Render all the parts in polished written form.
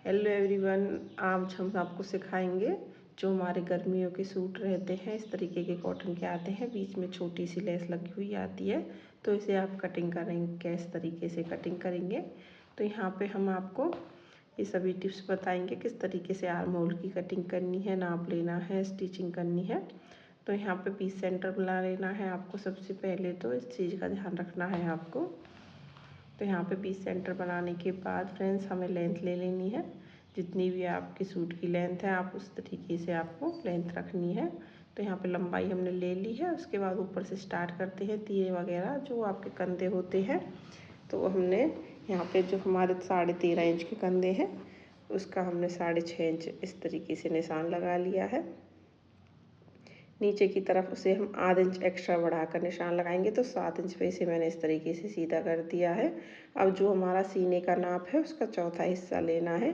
Hello everyone, आज हम आपको सिखाएंगे जो हमारे गर्मियों के सूट रहते हैं। इस तरीके के कॉटन के आते हैं, बीच में छोटी सी लेस लगी हुई आती है। तो इसे आप कटिंग करेंगे, किस तरीके से कटिंग करेंगे। तो यहाँ पे हम आपको ये सभी टिप्स बताएंगे किस तरीके से आर्म होल की कटिंग करनी है, नाप लेना है, स्टिचिंग करनी है। तो यहाँ पे पीस सेंटर बना लेना है आपको। सबसे पहले तो इस चीज़ का ध्यान रखना है आपको। तो यहाँ पे पीस सेंटर बनाने के बाद फ्रेंड्स हमें लेंथ ले लेनी है। जितनी भी आपकी सूट की लेंथ है आप उस तरीके से आपको लेंथ रखनी है। तो यहाँ पे लंबाई हमने ले ली है। उसके बाद ऊपर से स्टार्ट करते हैं तीरे वगैरह जो आपके कंधे होते हैं। तो हमने यहाँ पे जो हमारे 13.5 इंच के कंधे हैं उसका हमने 6.5 इंच इस तरीके से निशान लगा लिया है। नीचे की तरफ उसे हम आधा इंच एक्स्ट्रा बढ़ाकर निशान लगाएंगे। तो 7 इंच पे इसे मैंने इस तरीके से सीधा कर दिया है। अब जो हमारा सीने का नाप है उसका चौथा हिस्सा लेना है।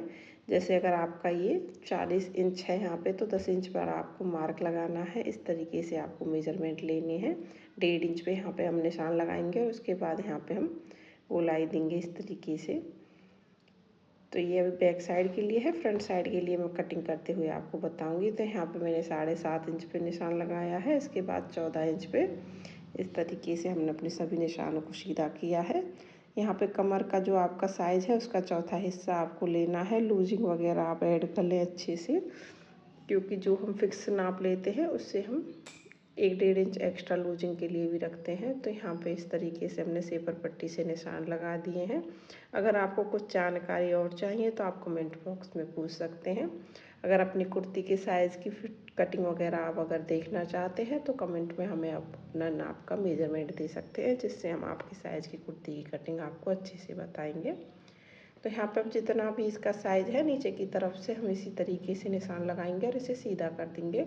जैसे अगर आपका ये 40 इंच है यहाँ पे, तो 10 इंच पर आपको मार्क लगाना है। इस तरीके से आपको मेजरमेंट लेने हैं। 1.5 इंच पे यहाँ पे हम निशान लगाएंगे और उसके बाद यहाँ पे हम गोलाई देंगे इस तरीके से। तो ये अभी बैक साइड के लिए है। फ्रंट साइड के लिए मैं कटिंग करते हुए आपको बताऊंगी। तो यहाँ पे मैंने 7.5 इंच पे निशान लगाया है। इसके बाद 14 इंच पे इस तरीके से हमने अपने सभी निशानों को सीधा किया है। यहाँ पे कमर का जो आपका साइज़ है उसका चौथा हिस्सा आपको लेना है। लूजिंग वगैरह आप ऐड कर लें अच्छे से, क्योंकि जो हम फिक्स नाप लेते हैं उससे हम 1-1.5 इंच एक्स्ट्रा लूजिंग के लिए भी रखते हैं। तो यहाँ पे इस तरीके से हमने सेपर पट्टी से निशान लगा दिए हैं। अगर आपको कुछ जानकारी और चाहिए तो आप कमेंट बॉक्स में पूछ सकते हैं। अगर अपनी कुर्ती के साइज़ की फिट कटिंग वगैरह आप अगर देखना चाहते हैं तो कमेंट में हमें आप अपना नाप का मेजरमेंट दे सकते हैं, जिससे हम आपकी साइज़ की कुर्ती की कटिंग आपको अच्छे से बताएंगे। तो यहाँ पे अब जितना भी इसका साइज़ है नीचे की तरफ से हम इसी तरीके से निशान लगाएंगे और इसे सीधा कर देंगे,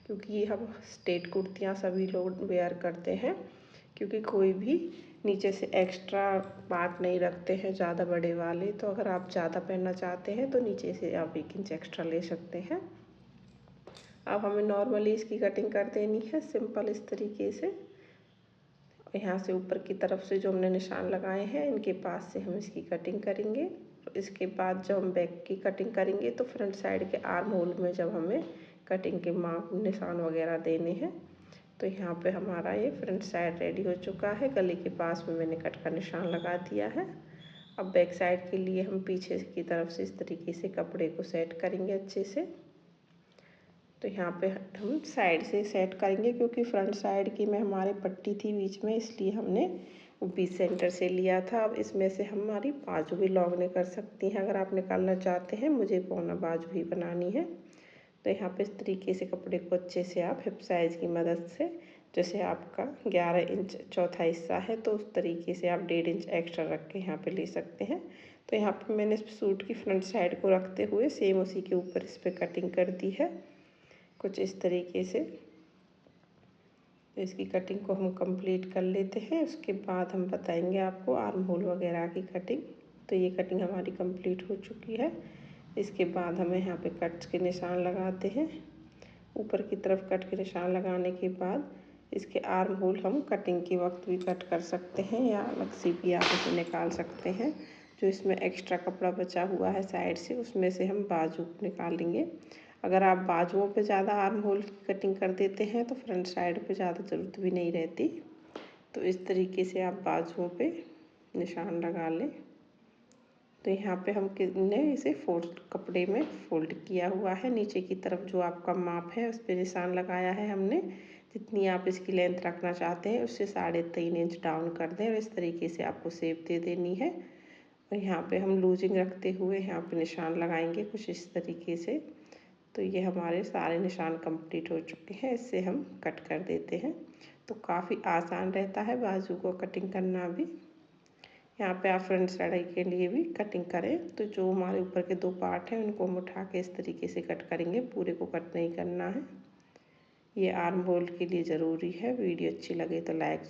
क्योंकि ये हम स्ट्रेट कुर्तियाँ सभी लोग वेयर करते हैं। क्योंकि कोई भी नीचे से एक्स्ट्रा पार्ट नहीं रखते हैं ज़्यादा बड़े वाले। तो अगर आप ज़्यादा पहनना चाहते हैं तो नीचे से आप 1 इंच एक्स्ट्रा ले सकते हैं। अब हमें नॉर्मली इसकी कटिंग कर देनी है सिंपल इस तरीके से। यहाँ से ऊपर की तरफ से जो हमने निशान लगाए हैं इनके पास से हम इसकी कटिंग करेंगे। इसके बाद जब हम बैक की कटिंग करेंगे तो फ्रंट साइड के आर्म होल में जब हमें कटिंग के माप निशान वगैरह देने हैं। तो यहाँ पे हमारा ये फ्रंट साइड रेडी हो चुका है। गले के पास में मैंने कट का निशान लगा दिया है। अब बैक साइड के लिए हम पीछे की तरफ से इस तरीके से कपड़े को सेट करेंगे अच्छे से। तो यहाँ पे हम साइड से सेट करेंगे, क्योंकि फ्रंट साइड की में हमारे पट्टी थी बीच में, इसलिए हमने वो पीस सेंटर से लिया था। अब इसमें से हमारी बाजू भी लॉन्ग कर सकती हैं अगर आप निकालना चाहते हैं। मुझे पौना बाजू ही बनानी है। तो यहाँ पे इस तरीके से कपड़े को अच्छे से आप हिप साइज़ की मदद से, जैसे आपका 11 इंच चौथा हिस्सा है तो उस तरीके से आप 1.5 इंच एक्स्ट्रा रख के यहाँ पे ले सकते हैं। तो यहाँ पे मैंने सूट की फ्रंट साइड को रखते हुए सेम उसी के ऊपर इस पर कटिंग कर दी है कुछ इस तरीके से। तो इसकी कटिंग को हम कंप्लीट कर लेते हैं। उसके बाद हम बताएंगे आपको आर्म होल वगैरह की कटिंग। तो ये कटिंग हमारी कंप्लीट हो चुकी है। इसके बाद हमें यहाँ पे कट के निशान लगाते हैं। ऊपर की तरफ कट के निशान लगाने के बाद इसके आर्म होल हम कटिंग के वक्त भी कट कर सकते हैं या अलग से भी आप इसे निकाल सकते हैं। जो इसमें एक्स्ट्रा कपड़ा बचा हुआ है साइड से उसमें से हम बाजू निकालेंगे। अगर आप बाजुओं पे ज़्यादा आर्म होल की कटिंग कर देते हैं तो फ्रंट साइड पे ज़्यादा ज़रूरत भी नहीं रहती। तो इस तरीके से आप बाजुओं पे निशान लगा लें। तो यहाँ पे हम ने इसे फोल्ड कपड़े में फोल्ड किया हुआ है। नीचे की तरफ जो आपका माप है उस पर निशान लगाया है हमने। जितनी आप इसकी लेंथ रखना चाहते हैं उससे 3.5 इंच डाउन कर दें और इस तरीके से आपको शेप दे देनी है। और यहाँ पे हम लूजिंग रखते हुए यहाँ पे निशान लगाएंगे कुछ इस तरीके से। तो ये हमारे सारे निशान कंप्लीट हो चुके हैं। इससे हम कट कर देते हैं। तो काफ़ी आसान रहता है बाजू को कटिंग करना भी। यहाँ पे आप फ्रंट साइड के लिए भी कटिंग करें। तो जो हमारे ऊपर के 2 पार्ट हैं उनको हम उठा के इस तरीके से कट करेंगे, पूरे को कट नहीं करना है। ये आर्म होल के लिए ज़रूरी है। वीडियो अच्छी लगे तो लाइक